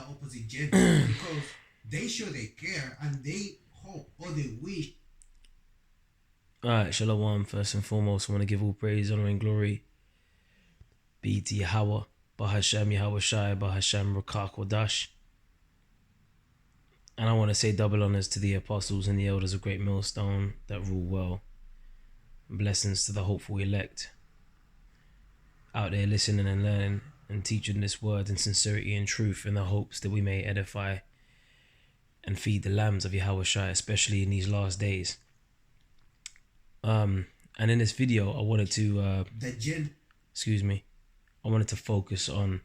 opposite gender because they show they care and they hope or they wish. Alright, Shalom. First and foremost, I want to give all praise, honor, and glory be to Yahweh, Bahashem Yahweh Shai, Bahashem Rakak Wadash. And I want to say double honors to the apostles and the elders of Great Millstone that rule well. Blessings to the hopeful elect out there listening and learning and teaching this word in sincerity and truth in the hopes that we may edify and feed the lambs of Yahweh Shai, especially in these last days. And in this video, I wanted to I wanted to focus on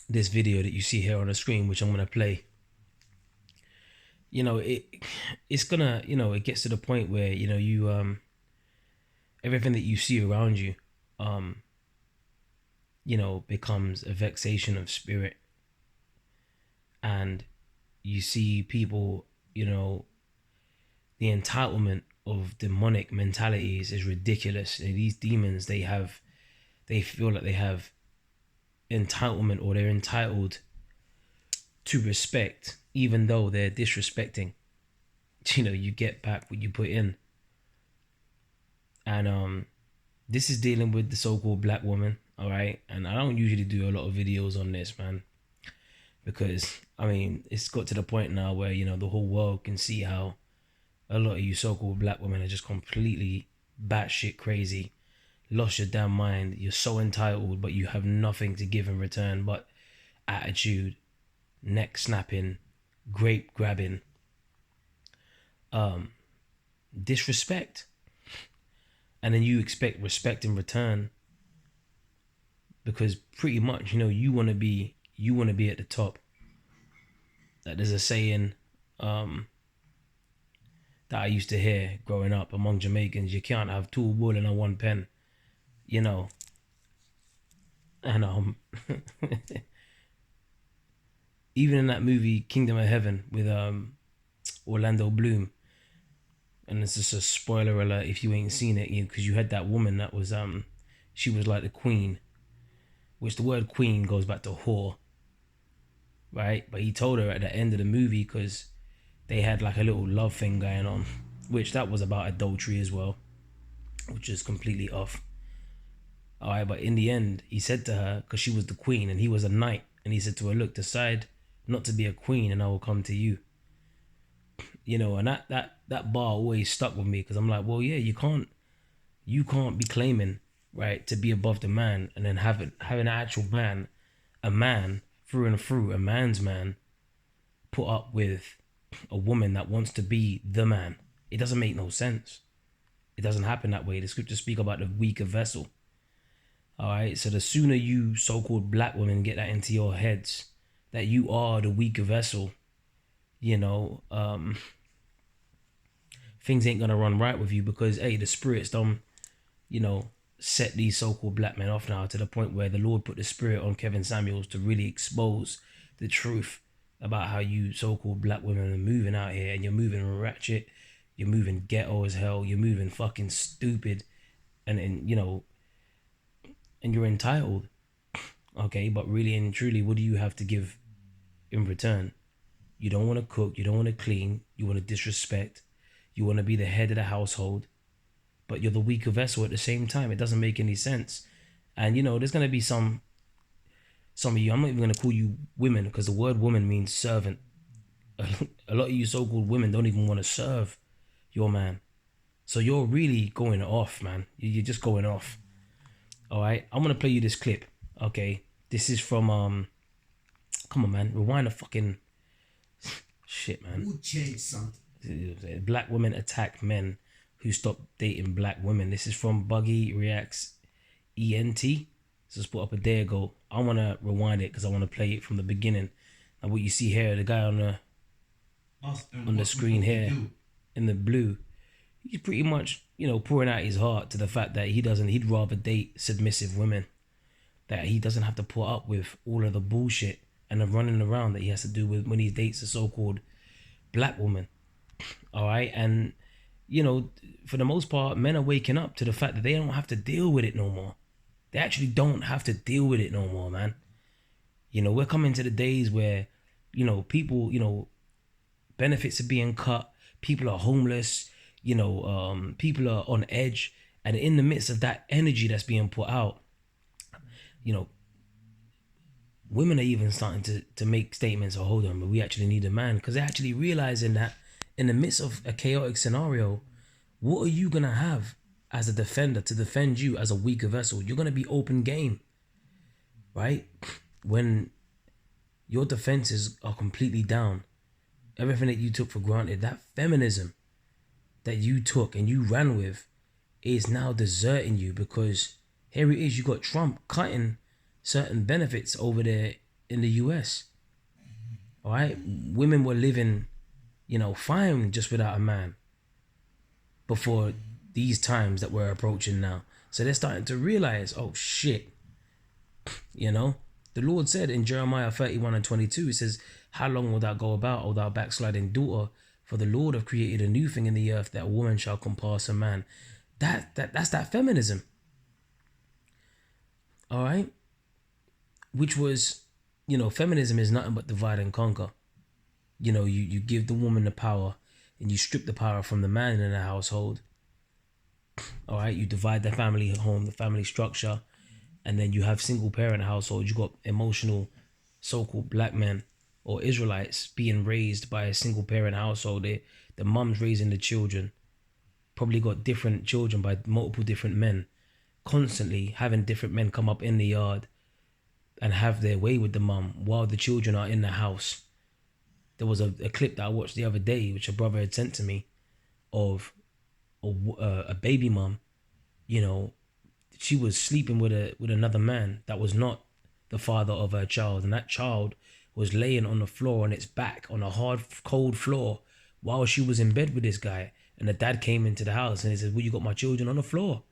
this video that you see here on the screen, which I'm gonna play. You know, it's gonna, you know, it gets to the point where, you know, you everything that you see around you you know, becomes a vexation of spirit. And you see people, you know, the entitlement of demonic mentalities is ridiculous. And these demons, they feel like they have entitlement, or they're entitled to respect, even though they're disrespecting. You know, you get back what you put in. And this is dealing with the so-called black woman, all right? And I don't usually do a lot of videos on this, man, because, I mean, it's got to the point now where, you know, the whole world can see how a lot of you so-called black women are just completely batshit crazy, lost your damn mind. You're so entitled, but you have nothing to give in return but attitude, neck snapping, grape grabbing, disrespect. And then you expect respect in return because pretty much, you know, you want to be at the top. That there's a saying that I used to hear growing up among Jamaicans: you can't have two wool and a one pen, you know. And even in that movie Kingdom of Heaven with Orlando Bloom, and it's just a spoiler alert if you ain't seen it, because you had that woman that was she was like the queen, which the word queen goes back to whore, right? But he told her at the end of the movie, because they had like a little love thing going on, which that was about adultery as well, which is completely off. All right, but in the end, he said to her, because she was the queen and he was a knight, and he said to her, look, decide not to be a queen and I will come to you. You know, and that bar always stuck with me, because I'm like, well, yeah, you can't be claiming, right, to be above the man, and then having an actual man, a man through and through, a man's man, put up with a woman that wants to be the man. It doesn't make no sense. It doesn't happen that way. The scriptures speak about the weaker vessel. All right, so the sooner you so-called black women get that into your heads that you are the weaker vessel, you know, things ain't gonna run right with you, because hey, the spirits don't, you know, set these so-called black men off now, to the point where the Lord put the spirit on Kevin Samuels to really expose the truth about how you so-called black women are moving out here, and you're moving ratchet, you're moving ghetto as hell, you're moving fucking stupid, and you know, and you're entitled. Okay, but really and truly, what do you have to give in return? You don't want to cook, you don't want to clean, you want to disrespect, you want to be the head of the household, but you're the weaker vessel at the same time. It doesn't make any sense. And you know, there's going to be some of you, I'm not even going to call you women, because the word woman means servant. A lot of you so-called women don't even want to serve your man. So you're really going off, man. You're just going off. All right, I'm going to play you this clip. Okay, this is from, come on, man, rewind the fucking shit, man. Who changed something? Black women attack men who stop dating black women. This is from Buggy Reacts ENT. This was put up a day ago. I want to rewind it because I want to play it from the beginning. And what you see here, the guy on the screen here in the blue, he's pretty much, you know, pouring out his heart to the fact that he'd rather date submissive women, that he doesn't have to put up with all of the bullshit and the running around that he has to do with when he dates a so-called black woman. All right, and you know, for the most part, men are waking up to the fact that they don't have to deal with it no more. They actually don't have to deal with it no more, man. We're coming to the days where, people, benefits are being cut, people are homeless, people are on edge. And in the midst of that energy that's being put out, you know, women are even starting to make statements, oh, hold on, but we actually need a man. Because they're actually realizing that in the midst of a chaotic scenario, what are you going to have as a defender to defend you as a weaker vessel? You're going to be open game, right? When your defenses are completely down, everything that you took for granted, that feminism that you took and you ran with is now deserting you, because here it is, you got Trump cutting certain benefits over there in the US. All right, women were living, fine just without a man before these times that we're approaching now. So they're starting to realize, oh shit, the Lord said in Jeremiah 31:22, it says, how long will thou go about, O thou backsliding daughter? For the Lord have created a new thing in the earth, that a woman shall compass a man. That's that feminism. All right, which was, feminism is nothing but divide and conquer. You give the woman the power and you strip the power from the man in the household. All right, you divide the family home, the family structure, and then you have single parent households. You got emotional so-called black men or Israelites being raised by a single parent household. The mom's raising the children, probably got different children by multiple different men, constantly having different men come up in the yard and have their way with the mum while the children are in the house. There was a clip that I watched the other day, which a brother had sent to me, of a baby mum. She was sleeping with another man that was not the father of her child, and that child was laying on the floor on its back on a hard, cold floor while she was in bed with this guy. And the dad came into the house and he said, well, you got my children on the floor.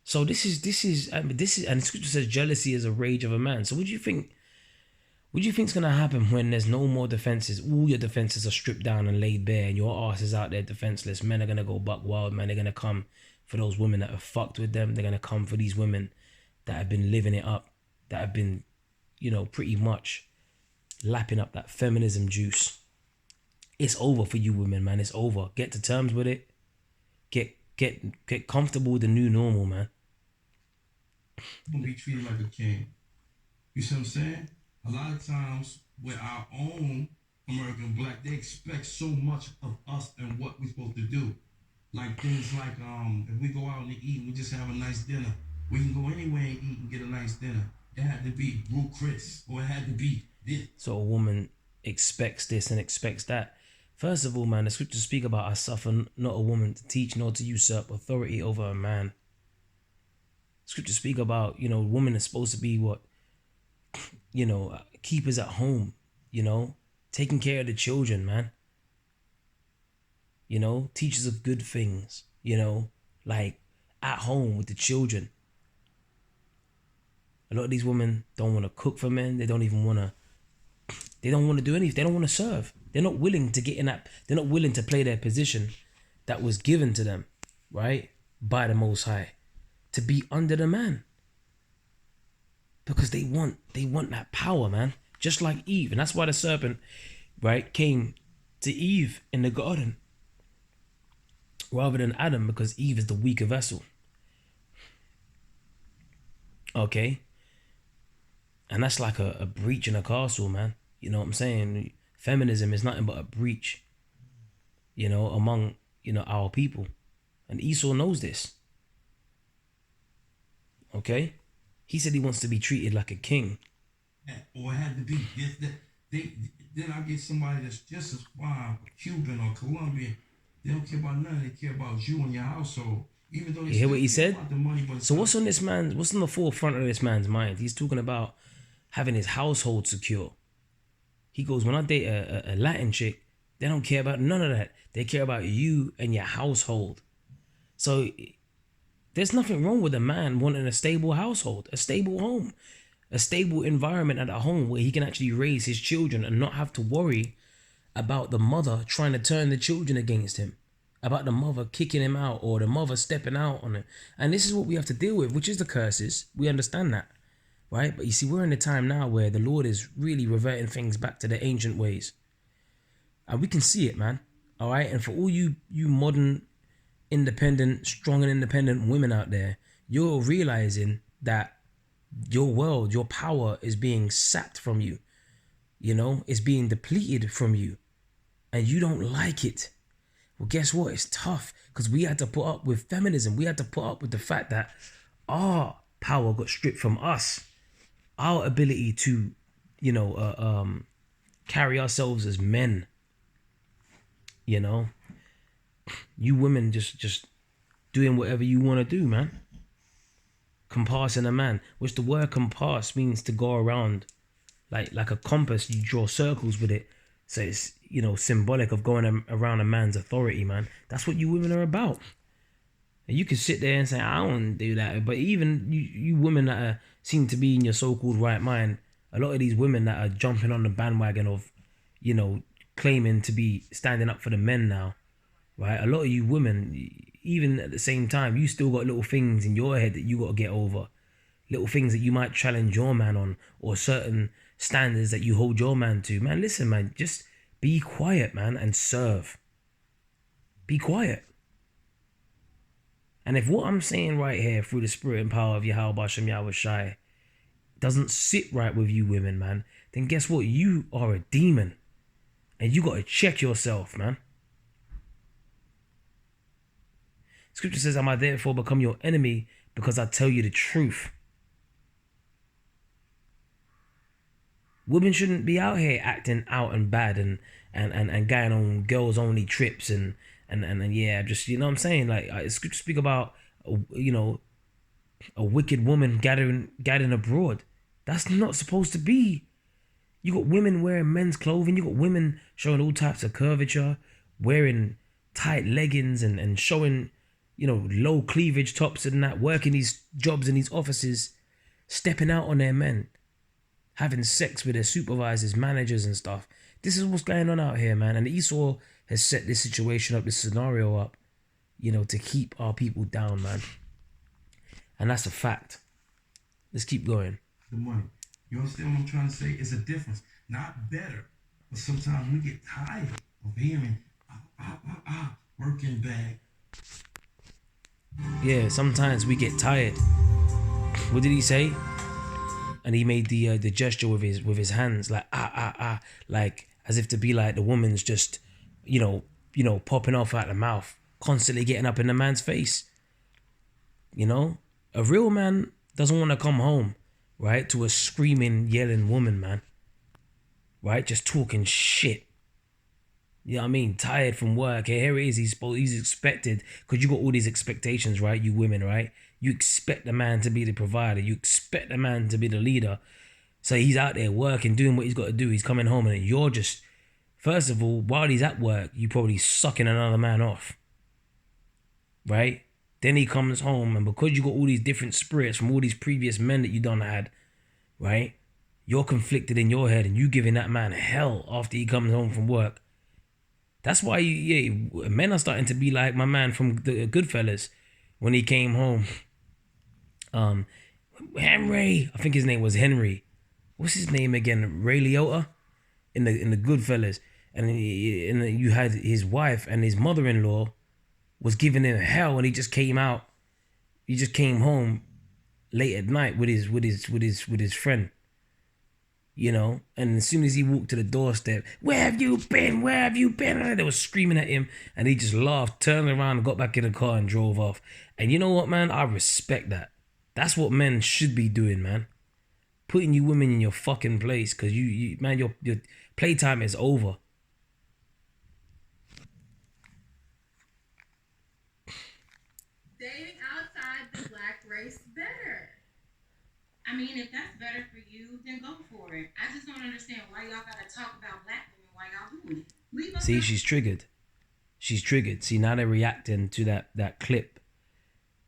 So this is, and the scripture says jealousy is a rage of a man. So what do you think is going to happen when there's no more defenses? All your defenses are stripped down and laid bare, and your ass is out there defenseless. Men are going to go buck wild, man. They're going to come for those women that have fucked with them. They're going to come for these women that have been living it up, that have been, pretty much lapping up that feminism juice. It's over for you women, man. It's over. Get to terms with it. Get comfortable with the new normal, man. Gonna be treated like a king. You see what I'm saying? A lot of times with our own American black, they expect so much of us and what we're supposed to do. Like things like if we go out and eat, we just have a nice dinner. We can go anywhere and eat and get a nice dinner. It had to be Brew Chris, or it had to be this. So a woman expects this and expects that. First of all, man, the scriptures speak about, I suffer not a woman to teach nor to usurp authority over a man. Scriptures speak about, woman is supposed to be what? Keepers at home, taking care of the children, man. Teachers of good things, like at home with the children. A lot of these women don't want to cook for men. They don't want to do anything. They don't want to serve. They're not willing to get in that. They're not willing to play their position that was given to them, right? By the Most High, to be under the man. Because they want that power, man. Just like Eve. And that's why the serpent, right, came to Eve in the garden rather than Adam, because Eve is the weaker vessel. Okay? And that's like a breach in a castle, man. You know what I'm saying? Feminism is nothing but a breach, among, our people. And Esau knows this. Okay? He said he wants to be treated like a king. Or it had to be this, that. Then I get somebody that's just as fine, Cuban or Colombian. They don't care about nothing. They care about you and your household. Even though they you hear what he care said? About the money, but so what's on the forefront of this man's mind? He's talking about having his household secure. He goes, when I date a Latin chick, they don't care about none of that. They care about you and your household. So there's nothing wrong with a man wanting a stable household, a stable home, a stable environment at a home where he can actually raise his children and not have to worry about the mother trying to turn the children against him, about the mother kicking him out or the mother stepping out on him. And this is what we have to deal with, which is the curses. We understand that, right? But you see, we're in a time now where the Lord is really reverting things back to the ancient ways. And we can see it, man. All right. And for all you modern, independent, strong and independent women out there, you're realizing that your world, your power is being sapped from you. You know, it's being depleted from you. And you don't like it. Well, guess what? It's tough because we had to put up with feminism. We had to put up with the fact that our power got stripped from us. Our ability to, you know, carry ourselves as men. You know, you women just doing whatever you want to do, man. Compassing a man, which the word compass means to go around, like a compass. You draw circles with it, so it's, you know, symbolic of going around a man's authority, man. That's what you women are about. And you can sit there and say, I don't do that, but even you women that seem to be in your so-called right mind, a lot of these women that are jumping on the bandwagon of, you know, claiming to be standing up for the men now, right? A lot of you women, even at the same time, you still got little things in your head that you got to get over. Little things that you might challenge your man on, or certain standards that you hold your man to. Man, listen, man, just be quiet, man, and serve. Be quiet. And if what I'm saying right here through the spirit and power of Yahweh Bashem Yahweh Shai doesn't sit right with you women, man, then guess what? You are a demon. And you got to check yourself, man. Scripture says, I might therefore become your enemy because I tell you the truth. Women shouldn't be out here acting out and bad and going on girls only trips and yeah, just, you know what I'm saying? Like, Scripture speak about, you know, a wicked woman gathering abroad. That's not supposed to be. You got women wearing men's clothing. You got women showing all types of curvature, wearing tight leggings and showing, you know, low cleavage tops and that, working these jobs in these offices, stepping out on their men, having sex with their supervisors, managers and stuff. This is what's going on out here, man. And Esau has set this situation up, this scenario up, you know, to keep our people down, man. And that's a fact. Let's keep going. The money. You understand what I'm trying to say? It's a difference. Not better. But sometimes we get tired of hearing, working bad. Yeah, sometimes we get tired. What did he say? And he made the gesture with his hands, like like as if to be like the woman's just, you know, popping off out the mouth, constantly getting up in the man's face. You know, a real man doesn't want to come home, right, to a screaming, yelling woman, man. Right, just talking shit. You know what I mean? Tired from work. Hey, here it is. He's expected, because you got all these expectations, right? You women, right? You expect the man to be the provider. You expect the man to be the leader. So he's out there working, doing what he's got to do. He's coming home and you're just, first of all, while he's at work, you probably sucking another man off. Right? Then he comes home, and because you got all these different spirits from all these previous men that you done had, right? You're conflicted in your head and you giving that man hell after he comes home from work. That's why men are starting to be like my man from the Goodfellas when he came home. Henry, I think his name was Henry. What's his name again? Ray Liotta in the Goodfellas, and you had his wife and his mother-in-law was giving him hell, and he just came out. He just came home late at night with his friend. You know, and as soon as he walked to the doorstep, where have you been? Where have you been? And they were screaming at him, and he just laughed, turned around, and got back in the car and drove off. And you know what, man? I respect that. That's what men should be doing, man. Putting you women in your fucking place, because you man, your playtime is over. Dating outside the black race better. I mean, if that's better for you, then go for it. I just don't understand why y'all gotta talk about black women while y'all doing it. Leave us See, alone. she's triggered. She's triggered. See, now they're reacting to that clip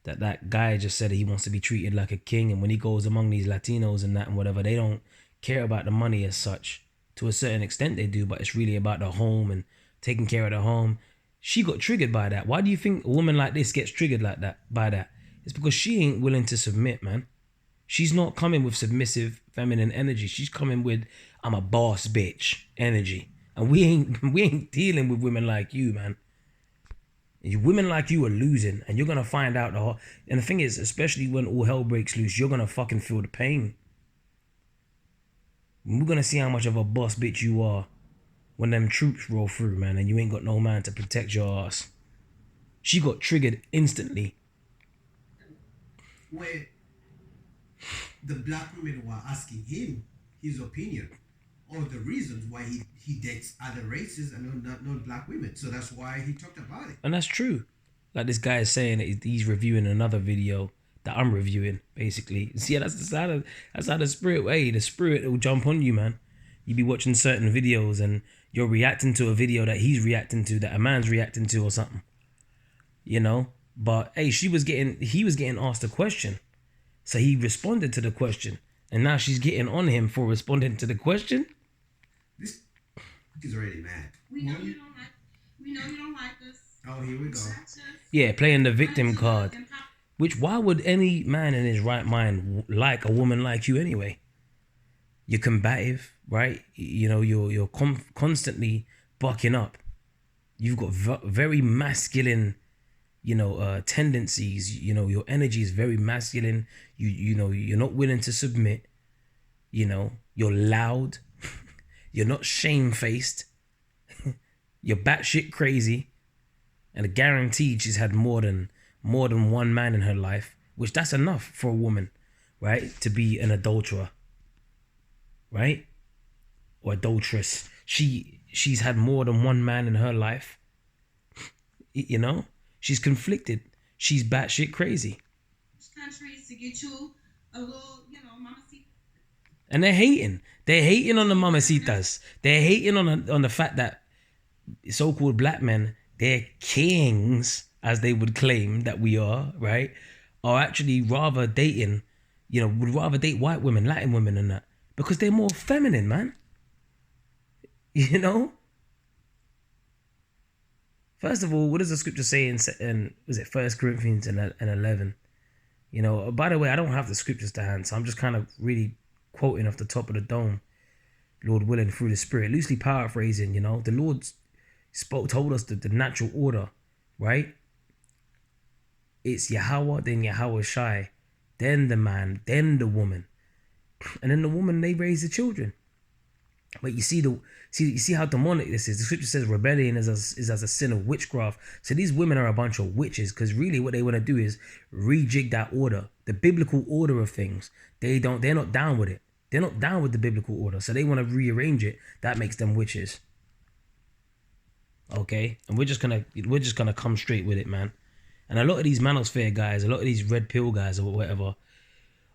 that guy just said that he wants to be treated like a king, and when he goes among these Latinos and that and whatever, they don't care about the money as such. To a certain extent they do, but it's really about the home and taking care of the home. She got triggered by that. Why do you think a woman like this gets triggered like that by that? It's because she ain't willing to submit, man. She's not coming with submissive feminine energy. She's coming with I'm a boss bitch energy. And we ain't dealing with women like you, man. Women like you are losing, and you're gonna find out and the thing is, especially when all hell breaks loose, you're gonna fucking feel the pain. We're gonna see how much of a boss bitch you are when them troops roll through, man, and you ain't got no man to protect your ass. She got triggered instantly. Where the black women were asking him his opinion or the reasons why he dates other races and not black women. So that's why he talked about it. And that's true. Like this guy is saying that he's reviewing another video that I'm reviewing, basically. See, that's how the spirit, hey, the spirit will jump on you, man. You be watching certain videos and you're reacting to a video that he's reacting to, that a man's reacting to or something. You know? But hey, he was getting asked a question. So he responded to the question. And now she's getting on him for responding to the question. This is already mad. We know you don't like us. Oh, here we go. Yeah, playing the victim card. Which, why would any man in his right mind like a woman like you anyway? You're combative, right? You know, you're constantly bucking up. You've got very masculine, tendencies. You know, your energy is very masculine. You know, you're not willing to submit. You know, you're loud. You're not shamefaced. You're batshit crazy. And guaranteed she's had more than one man in her life, which that's enough for a woman, right? To be an adulterer, right? Or adulteress. She's had more than one man in her life. You know? She's conflicted. She's batshit crazy. Countries to get you a little, mamacita. And they're hating. They're hating on the mamacitas. They're hating on the fact that so-called black men, they're kings, as they would claim that we are, right? Are actually rather dating, would rather date white women, Latin women and that. Because they're more feminine, man. You know? First of all, what does the scripture say in was it 1 Corinthians and 11? You know, by the way, I don't have the scriptures to hand, so I'm just kind of really quoting off the top of the dome, Lord willing, through the Spirit, loosely paraphrasing. The Lord told us the natural order, right? It's Yahweh, then Yahweh Shai, then the man, then the woman, and then the woman, they raise the children. But you see how demonic this is. The scripture says rebellion is as a sin of witchcraft. So these women are a bunch of witches, because really what they want to do is rejig that order, the biblical order of things. They're not down with it. They're not down with the biblical order, so they want to rearrange it. That makes them witches. Okay, and we're just gonna come straight with it, man. And a lot of these manosphere guys, a lot of these red pill guys or whatever,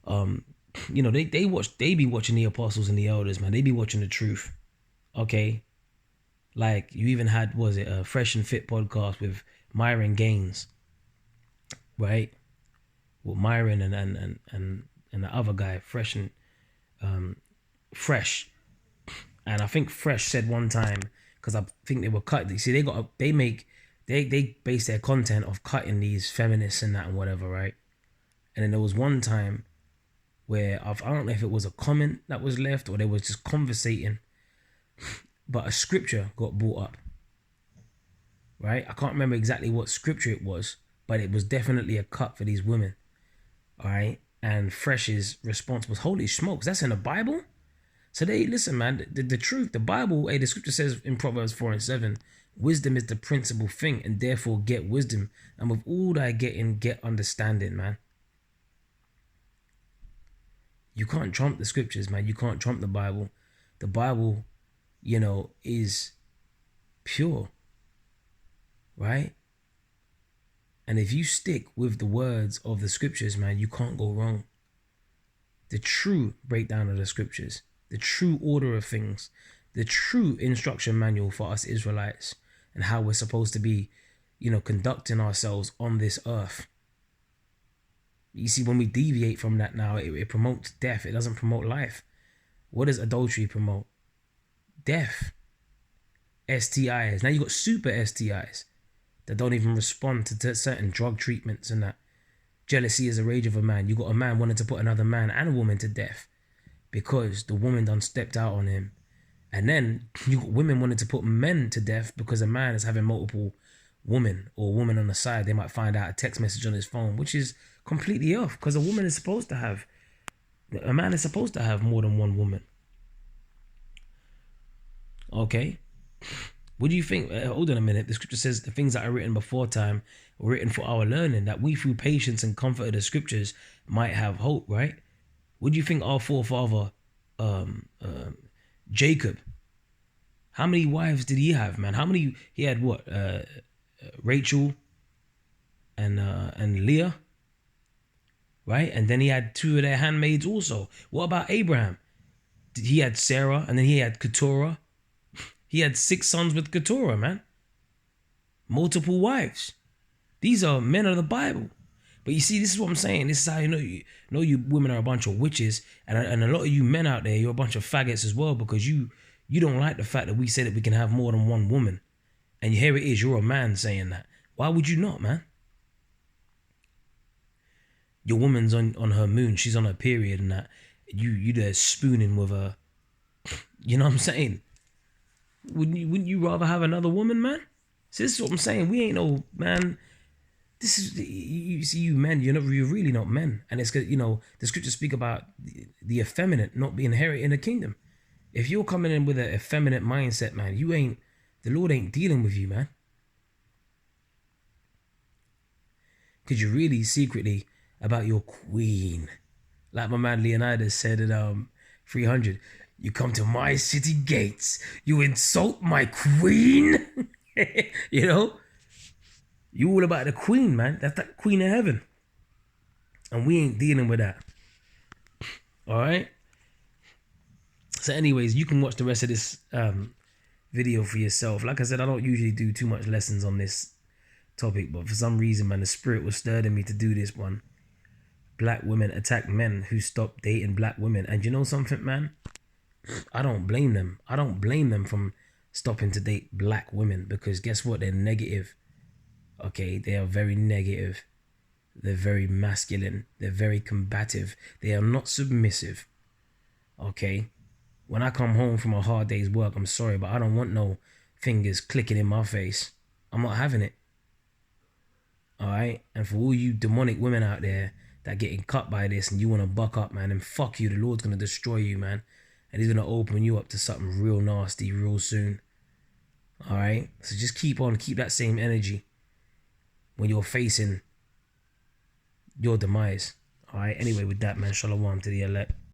they be watching the apostles and the elders, man. They be watching the truth. Okay, like you even had, was it a Fresh and Fit podcast with Myron Gaines, right? With Myron and the other guy, Fresh, and I think Fresh said one time, because I think they were cut. You see, they base their content off cutting these feminists and that and whatever, right? And then there was one time where I don't know if it was a comment that was left or they was just conversating, but a scripture got brought up, right? I can't remember exactly what scripture it was, but it was definitely a cut for these women, all right? And Fresh's response was, holy smokes, that's in the Bible? So listen, man, the truth, the Bible, the scripture says in Proverbs 4:7, wisdom is the principal thing, and therefore get wisdom. And with all thy getting, get understanding, man. You can't trump the scriptures, man. You can't trump the Bible. The Bible, is pure, right? And if you stick with the words of the scriptures, man, you can't go wrong. The true breakdown of the scriptures, the true order of things, the true instruction manual for us Israelites, and how we're supposed to be, conducting ourselves on this earth. You see, when we deviate from that now, it promotes death. It doesn't promote life. What does adultery promote? Death. STIs. Now you got super STIs that don't even respond to certain drug treatments and that. Jealousy is the rage of a man. You got a man wanting to put another man and a woman to death because the woman done stepped out on him. And then you got women wanting to put men to death because a man is having multiple women or a woman on the side. They might find out a text message on his phone, which is completely off because a man is supposed to have more than one woman. Okay. What do you think? Hold on a minute. The scripture says the things that are written before time were written for our learning, that we through patience and comfort of the scriptures might have hope, right? What do you think our forefather Jacob, how many wives did he have, man? He had what? Rachel and Leah, right? And then he had 2 of their handmaids also. What about Abraham? He had Sarah, and then he had Keturah. He had 6 sons with Keturah, man. Multiple wives. These are men of the Bible. But you see, this is what I'm saying. This is how you know you women are a bunch of witches, and a lot of you men out there, you're a bunch of faggots as well, because you don't like the fact that we say that we can have more than one woman. And here it is, you're a man saying that. Why would you not, man? Your woman's on her moon, she's on her period, and that you there spooning with her. You know what I'm saying? Wouldn't you rather have another woman, man? So this is what I'm saying. We ain't no man. This is, you see, you men, you're really not men. And it's, the scriptures speak about the effeminate not being inherited in the kingdom. If you're coming in with an effeminate mindset, man, the Lord ain't dealing with you, man. Because you're really secretly about your queen. Like my man Leonidas said in 300, you come to my city gates, you insult my queen. You know? You all about the queen, man. That's that queen of heaven. And we ain't dealing with that. All right? So anyways, you can watch the rest of this video for yourself. Like I said, I don't usually do too much lessons on this topic, but for some reason, man, the spirit was stirred in me to do this one. Black women attack men who stop dating black women. And you know something, man? I don't blame them. I don't blame them from stopping to date black women, because guess what? They're negative. Okay, they are very negative. They're very masculine. They're very combative. They are not submissive. Okay? When I come home from a hard day's work, I'm sorry, but I don't want no fingers clicking in my face. I'm not having it. Alright? And for all you demonic women out there that getting cut by this and you want to buck up, man, and fuck you, the Lord's going to destroy you, man. And he's going to open you up to something real nasty real soon. Alright? So just keep that same energy when you're facing your demise. Alright, anyway, with that, man, shalom to the elect.